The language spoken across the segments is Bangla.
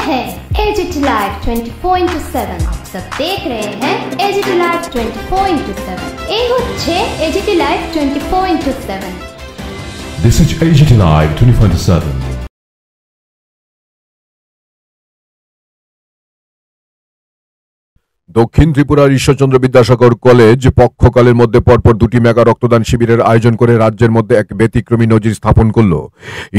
है एजीटी लाइव 24/7। आप सब देख रहे हैं एजीटी लाइव 24/7। ये হচ্ছে AGT live 24/7। This is AGT Live 24/7. দক্ষিণ ত্রিপুরার ঈশ্বরচন্দ্র বিদ্যাসাগর কলেজ পক্ষকালের মধ্যে পরপর দুটি মেগা রক্তদান শিবিরের আয়োজন করে রাজ্যের মধ্যে এক ব্যতিক্রমী নজির স্থাপন করল।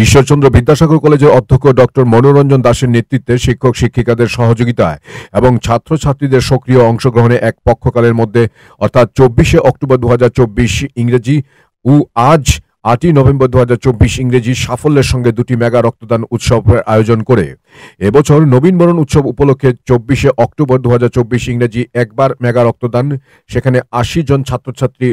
ঈশ্বরচন্দ্র বিদ্যাসাগর কলেজের অধ্যক্ষ ডক্টর মনোরঞ্জন দাসের নেতৃত্বে শিক্ষক শিক্ষিকাদের সহযোগিতায় এবং ছাত্রছাত্রীদের সক্রিয় অংশগ্রহণে এক পক্ষকালের মধ্যে অর্থাৎ 24শে অক্টোবর 2024 ইংরেজি ও আজ 8ই নভেম্বর 2024 ইংরেজি সাফল্যের সঙ্গে দুটি মেগা রক্তদান উৎসবের আয়োজন করে এবছর নবীনবরণ উৎসব উপলক্ষে 24শে অক্টোবর 2024 ইংরেজি একবার মেগা রক্তদান, সেখানে 80 জন ছাত্রছাত্রী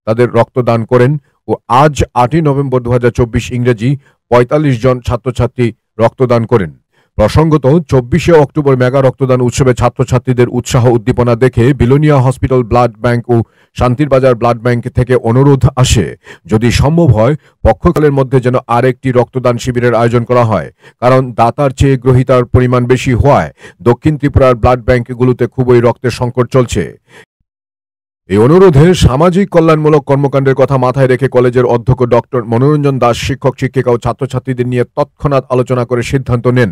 তাদের রক্তদান করেন ও আজ 8ই নভেম্বর 2024 ইংরেজি 45 জন ছাত্রছাত্রী রক্তদান করেন। প্রসঙ্গত 24শে অক্টোবর মেগা রক্তদান উৎসবে ছাত্রছাত্রীদের উৎসাহ উদ্দীপনা দেখে বিলোনিয়া হসপিটাল ব্লাড ব্যাংক ও শান্তিরবাজার ব্লাড ব্যাংক থেকে অনুরোধ আসে যদি সম্ভব হয় পক্ষকালের মধ্যে যেন আরেকটি রক্তদান শিবিরের আয়োজন করা হয়, কারণ দাতার চেয়ে গ্রহীতার পরিমাণ বেশি হওয়ায় দক্ষিণ ত্রিপুরার ব্লাড ব্যাংকগুলোতে খুবই রক্তের সংকট চলছে। এই অনুরোধে সামাজিক কল্যাণমূলক কর্মকাণ্ডের কথা মাথায় রেখে কলেজের অধ্যক্ষ ডক্টর মনোরঞ্জন দাস শিক্ষক শিক্ষিকা ও ছাত্রছাত্রীদের নিয়ে তৎক্ষণাৎ আলোচনা করে সিদ্ধান্ত নেন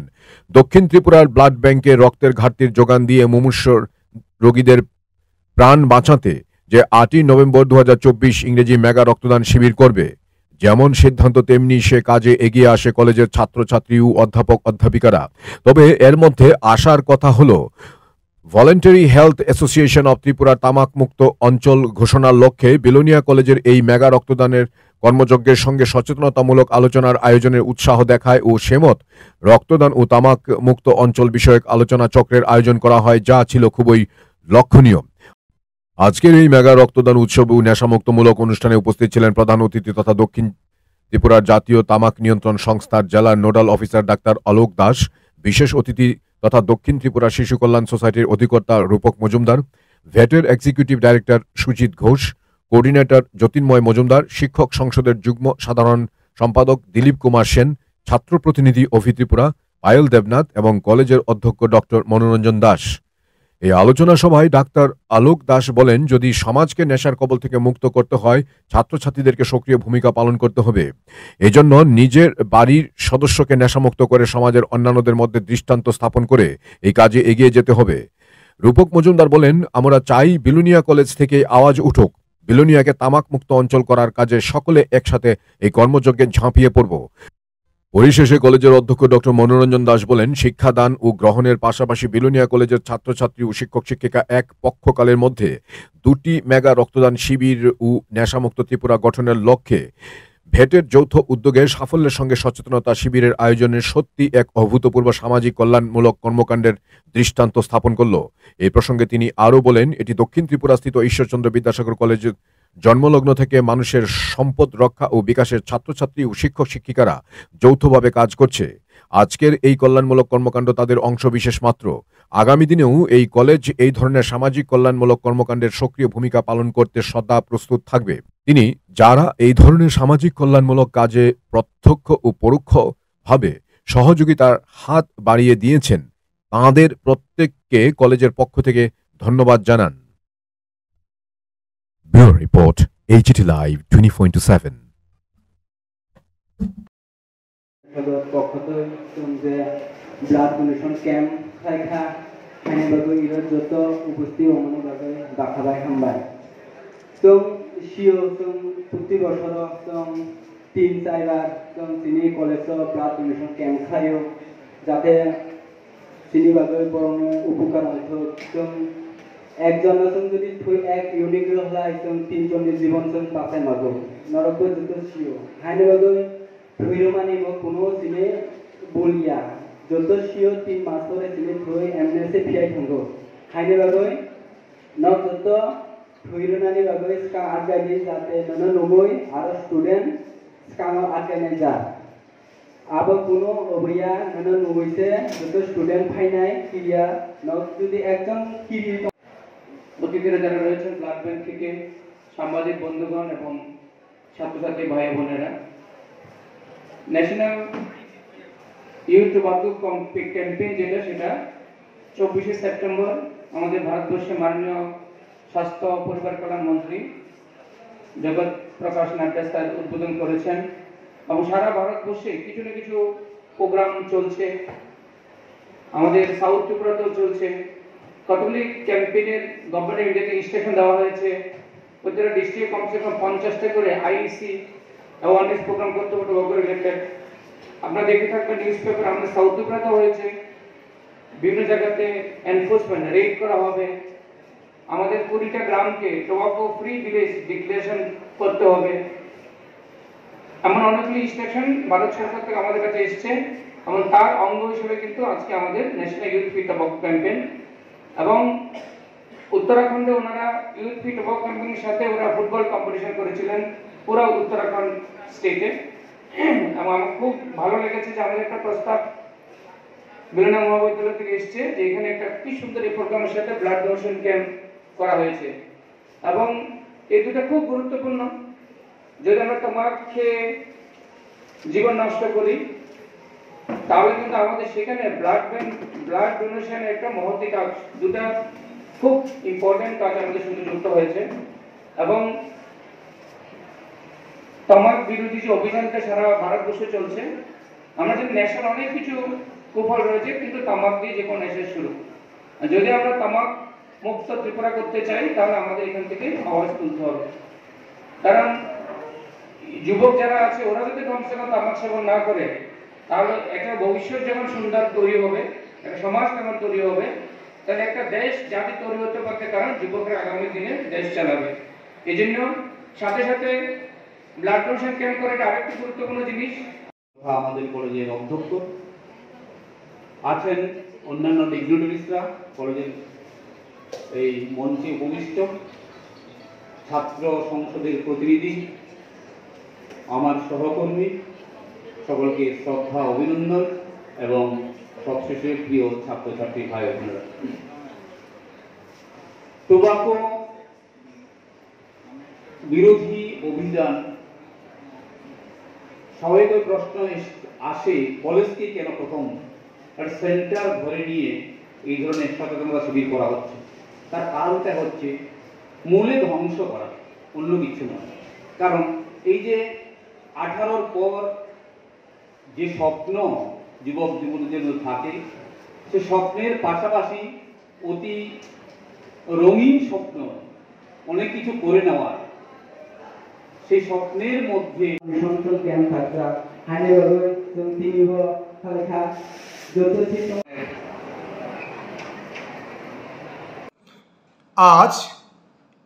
দক্ষিণ ত্রিপুরার ব্লাড ব্যাংকে রক্তের ঘাটতির যোগান দিয়ে মুমূর্ষ রোগীদের প্রাণ বাঁচাতে যে 8ই নভেম্বর 2024 ইংরেজি মেগা রক্তদান শিবির করবে। যেমন সিদ্ধান্ত তেমনি সে কাজে এগিয়ে আসে কলেজের ছাত্রছাত্রী ও অধ্যাপক অধ্যাপিকারা। তবে এর মধ্যে আসার কথা হলো ভলেন্টারি হেলথ অ্যাসোসিয়েশন অব ত্রিপুরার তামাক মুক্ত অঞ্চল ঘোষণার লক্ষ্যে বিলোনিয়া কলেজের এই মেগা রক্তদানের কর্মযজ্ঞের সঙ্গে সচেতনতামূলক আলোচনার আয়োজনের উৎসাহ দেখায় ও সেমত রক্তদান ও তামাক মুক্ত অঞ্চল বিষয়ক আলোচনা চক্রের আয়োজন করা হয়, যা ছিল খুবই লক্ষণীয়। আজকের এই মেগা রক্তদান উৎসব ও নেশামুক্তমূলক অনুষ্ঠানে উপস্থিত ছিলেন প্রধান অতিথি তথা দক্ষিণ ত্রিপুরার জাতীয় তামাক নিয়ন্ত্রণ সংস্থার জেলার nodal officer doctor Alok Das, বিশেষ অতিথি তথা দক্ষিণ ত্রিপুরা শিশু কল্যাণ সোসাইটির অধিকর্তা রূপক মজুমদার, ভেটের executive director Sujit Ghosh, coordinator Jyotirmoy Majumdar, শিক্ষক সংসদের যুগ্ম সাধারণ সম্পাদক দিলীপ কুমার সেন, ছাত্র প্রতিনিধি অভি ত্রিপুরা, পায়েল দেবনাথ এবং কলেজের অধ্যক্ষ ডক্টর মনোরঞ্জন দাস। এই আলোচনা সভায় ডাক্তার আলোক দাস বলেন, যদি সমাজকে নেশার কবল থেকে মুক্ত করতে হয় ছাত্রছাত্রীদেরকে সক্রিয় ভূমিকা পালন করতে হবে। এজন্য নিজের বাড়ির সদস্যকে নেশামুক্ত করে সমাজের অন্যান্যদের মধ্যে দৃষ্টান্ত স্থাপন করে এই কাজে এগিয়ে যেতে হবে। রূপক মজুমদার বলেন, আমরা চাই বিলোনিয়া কলেজ থেকে আওয়াজ উঠুক, বিলোনিয়াকে তামাক মুক্ত অঞ্চল করার কাজে সকলে একসাথে এই কর্মযজ্ঞে ঝাঁপিয়ে পড়ব। পরিশেষে কলেজের অধ্যক্ষ ডক্টর মনোরঞ্জন দাস বলেন, শিক্ষাদান ও গ্রহণের পাশাপাশি বিলোনিয়া কলেজের ছাত্রছাত্রী ও শিক্ষক শিক্ষিকা এক পক্ষকালের মধ্যে দুটি মেগা রক্তদান শিবির ও নেশামুক্ত ত্রিপুরা গঠনের লক্ষ্যে ভেটের যৌথ উদ্যোগে সাফল্যের সঙ্গে সচেতনতা শিবিরের আয়োজনের সত্যি এক অভূতপূর্ব সামাজিক কল্যাণমূলক কর্মকাণ্ডের দৃষ্টান্ত স্থাপন করল। এই প্রসঙ্গে তিনি আরও বলেন, এটি দক্ষিণ ত্রিপুরাস্থিত ঈশ্বরচন্দ্র বিদ্যাসাগর কলেজের জন্মলগ্ন থেকে মানুষের সম্পদ রক্ষা ও বিকাশের ছাত্রছাত্রী ও শিক্ষক শিক্ষিকারা যৌথভাবে কাজ করছে। আজকের এই কল্যাণমূলক কর্মকাণ্ড তাদের অংশ বিশেষ মাত্র। আগামী দিনেও এই কলেজ এই ধরনের সামাজিক কল্যাণমূলক কর্মকাণ্ডের সক্রিয় ভূমিকা পালন করতে সদা প্রস্তুত থাকবে। তিনি যারা এই ধরনের সামাজিক কল্যাণমূলক কাজে প্রত্যক্ষ ও পরোক্ষভাবে সহযোগিতার হাত বাড়িয়ে দিয়েছেন তাঁদের প্রত্যেককে কলেজের পক্ষ থেকে ধন্যবাদ জানান। Bureau report, AGT Live 24/7। Blood donation camp খাইখা খাইবাগো ইরত যত উপস্থিত অমনে বাগে দাখাবাই হামবাই তো শিও তো প্রতি বছর তো 3-4বার তো তিনি কলেজ ব্লাড ডোনেশন ক্যাম্প খাইও যাতে তিনি বাগে বড় উপকার হতো। তো একজন যদি এক ইউনিক হলা একদম 3 জনের জীবন বাঁচাই মাগো নরক যত শিও হাইনে বাগে ধৈর্য মানিব কোনো সিনে বলিয়া যত শিও 3 মাস ধরে তিনি ধরে এমএসএ পিআই থাকো হাইনে বাগে নক যত ধৈর্য নানি বাগে স্কা আগাই যাতে নন নবই আর স্টুডেন্ট স্কা আগাই যা আবার কোনো অবইয়া নন নবইতে যত স্টুডেন্ট ফাইনাই কিয়া নক যদি একজন কিরি অতিথিরা যারা রয়েছেন ব্লাড ব্যাংক থেকে, সাংবাদিক বন্ধুগণ এবং ছাত্রছাত্রী ভাই বোনেরা, ন্যাশনাল ইউথ টোবাকো ক্যাম্পেইন যেটা সেটা 24শে সেপ্টেম্বর আমাদের ভারতবর্ষের মাননীয় স্বাস্থ্য পরিবার কল্যাণ মন্ত্রী জগৎ প্রকাশ নাড্ডা স্যার উদ্বোধন করেছেন এবং সারা ভারতবর্ষে কিছু না কিছু প্রোগ্রাম চলছে। আমাদের সাউথ ত্রিপুরাতেও চলছে। কতগুলি ক্যাম্পেইনের গভর্নমেন্ট ইন্ডিয়াতে ইনস্ট্রাকশন দেওয়া হয়েছে প্রত্যেকটা ডিস্ট্রিক্টে কমসে কম 50টা করে আইইসি অ্যাওয়ারনেস প্রোগ্রাম করতে হবে টোবাকো রিলেটেড। আপনারা দেখে থাকবেন নিউজ পেপার, আমাদের সাউথ ত্রিপুরাতেও হয়েছে। বিভিন্ন জায়গাতে এনফোর্সমেন্ট রেড করা হবে। আমাদের 20টা গ্রামকে টোবাকো ফ্রি ভিলেজ ডিক্লারেশন করতে হবে। এমন অনেকগুলি ইনস্ট্রাকশন ভারত সরকার থেকে আমাদের কাছে এসছে এবং তার অঙ্গ হিসেবে কিন্তু আজকে আমাদের national youth free tobacco campaign. এবং উত্তরাখণ্ডে ওনারা ইউথ ফ্রি টোবাকো ক্যাম্পেইনের সাথে ওরা ফুটবল কম্পিটিশন করেছিলেন পুরো উত্তরাখণ্ড স্টেটে। এবং আমার খুব ভালো লেগেছে যে আমাদের একটা প্রস্তাব বিলনা মহাবিদ্যালয় থেকে এসছে যে এখানে একটা কি সুন্দর এই প্রোগ্রামের সাথে ব্লাড ডোনেশন ক্যাম্প করা হয়েছে। এবং এই দুটো খুব গুরুত্বপূর্ণ। যদি আমরা তামাক খেয়ে জীবন নষ্ট করি তাহলে কিন্তু আমাদের সেখানে ব্লাড ডোনেশন একটা মহতি কাজ, দুটা খুব ইম্পর্টেন্ট কাজ আমাদের সঙ্গে যুক্ত হয়েছে। এবং তামাক বিরোধী যে অভিযানটা সারা ভারতবর্ষে চলছে, আমরা যদি নেশার অনেক কিছু কুফল রয়েছে কিন্তু তামাক দিয়ে যে কোনো নেশা শুরু। যদি আমরা তামাক মুক্ত ত্রিপুরা করতে চাই তাহলে আমাদের এখান থেকে আওয়াজ তুলতে হবে। কারণ যুবক যারা আছে ওরা যদি কমসে কম তামাক সেবন না করে তাহলে একটা ভবিষ্যৎ যেমন সুন্দর তৈরি হবে, একটা সমাজ কেমন তৈরি হবে, তাহলে একটা দেশ জাতি তৈরি হতে পারতে, কারণ যুবকরা আগামী দিনে দেশ চালাবে। এই জন্য সাথে সাথে ব্লাড ডোনেশন ক্যাম্প করে আরেকটি গুরুত্বপূর্ণ জিনিস। আমাদের কলেজের অধ্যক্ষ আছেন, অন্যান্য ডিগনিটারিজরা কলেজের এই মঞ্চে উপবিষ্ট, ছাত্র সংসদের প্রতিনিধি, আমার সহকর্মী, সকলকে শ্রদ্ধা অভিনন্দন এবং সবশেষে প্রিয় ছাত্রছাত্রী ভাই বোনেরা, টোবাকো বিরোধী অভিযান স্বাভাবিক প্রশ্ন আসে, কলেজকে কেন প্রথম সেন্টার ধরে নিয়ে এই ধরনের সচেতনতা শিবির করা হচ্ছে? তার কারণটা হচ্ছে মূলে ধ্বংস করা, অন্য কিছু নয়। কারণ এই যে 18-র পর যে স্বপ্ন যুবক যুবতীদের জন্য থাকে, সে স্বপ্নের পাশাপাশি অতি রঙিন স্বপ্ন, অনেক কিছু করে নেওয়ার, সেই স্বপ্নের মধ্যে সংসদ ক্যাম্প থাকতা হাইনেবাবু তিনিব খালেখা যথোচিত। আজ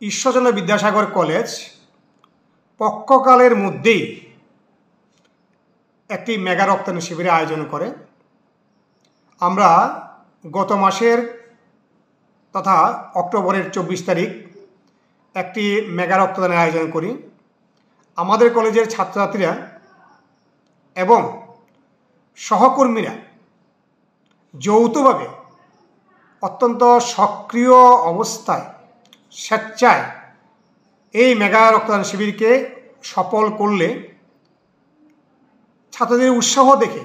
ঈশ্বরচন্দ্র বিদ্যাসাগর কলেজ পক্ষকালের মধ্যেই একটি মেগা রক্তদান শিবিরের আয়োজন করে। আমরা গত মাসের তথা অক্টোবরের 24 তারিখ একটি মেগা রক্তদানের আয়োজন করি। আমাদের কলেজের ছাত্রছাত্রীরা এবং সহকর্মীরা যৌথভাবে অত্যন্ত সক্রিয় অবস্থায় স্বেচ্ছায় এই মেগা রক্তদান শিবিরকে সফল করলে ছাত্রদের উৎসাহ দেখে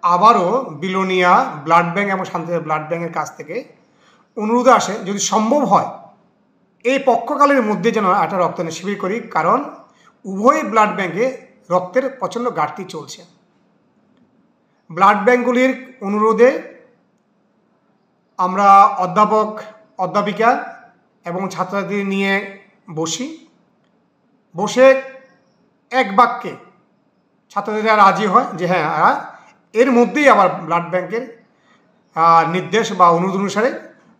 আবারও বিলোনিয়া ব্লাড ব্যাংক এবং শান্তিপুর ব্লাড ব্যাংকের কাছ থেকে অনুরোধ আসে যদি সম্ভব হয় এই পক্ষকালের মধ্যে যেন একটা রক্তদান শিবির করি, কারণ উভয় ব্লাড ব্যাংকে রক্তের প্রচণ্ড ঘাটতি চলছে। ব্লাড ব্যাংকগুলির অনুরোধে আমরা অধ্যাপক অধ্যাপিকা এবং ছাত্রছাত্রী নিয়ে বসে এক বাক্যে ছাত্রছাত্রীরা রাজি হয় যে হ্যাঁ এর মধ্যেই আবার ব্লাড ব্যাংকের নির্দেশ বা অনুরোধ অনুসারে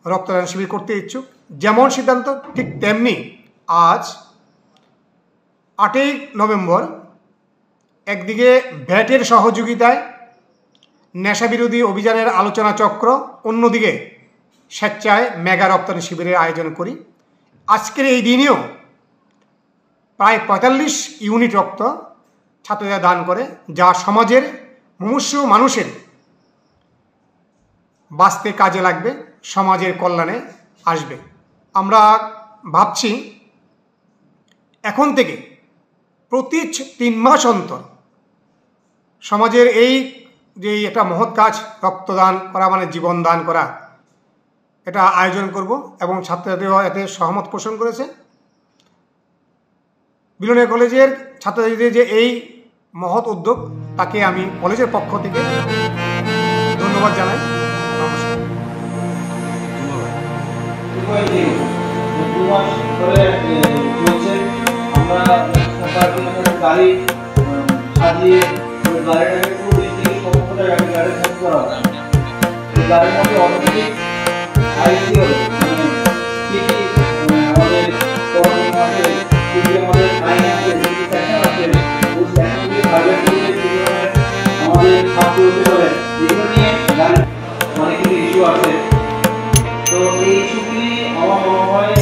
রক্তদান শিবির করতে ইচ্ছুক। যেমন সিদ্ধান্ত ঠিক তেমনি আজ 8ই নভেম্বর একদিকে ভ্যাটের সহযোগিতায় নেশাবিরোধী অভিযানের আলোচনা চক্র, অন্যদিকে স্বেচ্ছায় মেগা রক্তদান শিবিরের আয়োজন করি। আজকের এই দিনেও প্রায় 45 ইউনিট রক্ত ছাত্ররা দান করে, যা সমাজের মুমূর্ষু মানুষের বাঁচতে কাজে লাগবে, সমাজের কল্যাণে আসবে। আমরা ভাবছি এখন থেকে প্রতি 3 মাস অন্তর সমাজের এই যে এই একটা মহৎ কাজ, রক্তদান করা মানে জীবন দান করা, এটা আয়োজন করব এবং ছাত্রছাত্রীরা এতে সহমত পোষণ করেছে। বিলোনিয়া কলেজের ছাত্রছাত্রীদের যে এই মহৎ উদ্যোগ, তাকে আমি কলেজের পক্ষ থেকে ধন্যবাদ জানাই। নমস্কার। আমরা গাড়ি সাজিয়ে গাড়িটাকে পুরো ডিস্ট্রিক্টের সমস্ত জায়গায় গাড়ি সাজ করা হয়। গাড়ির মধ্যে অটোমেটিক আইসিও কি কি আমাদের করণীয় আছে, কি কি আমাদের আইন আছে, কি কি সেকশন আছে, ওই সেকশনগুলি ভাইলেট করলে কি ধরনের আমাদের শাস্তি হতে পারে, এগুলো নিয়ে গাড়ি অনেকগুলি ইস্যু আছে। তো এই ইস্যুগুলি আমার মনে হয়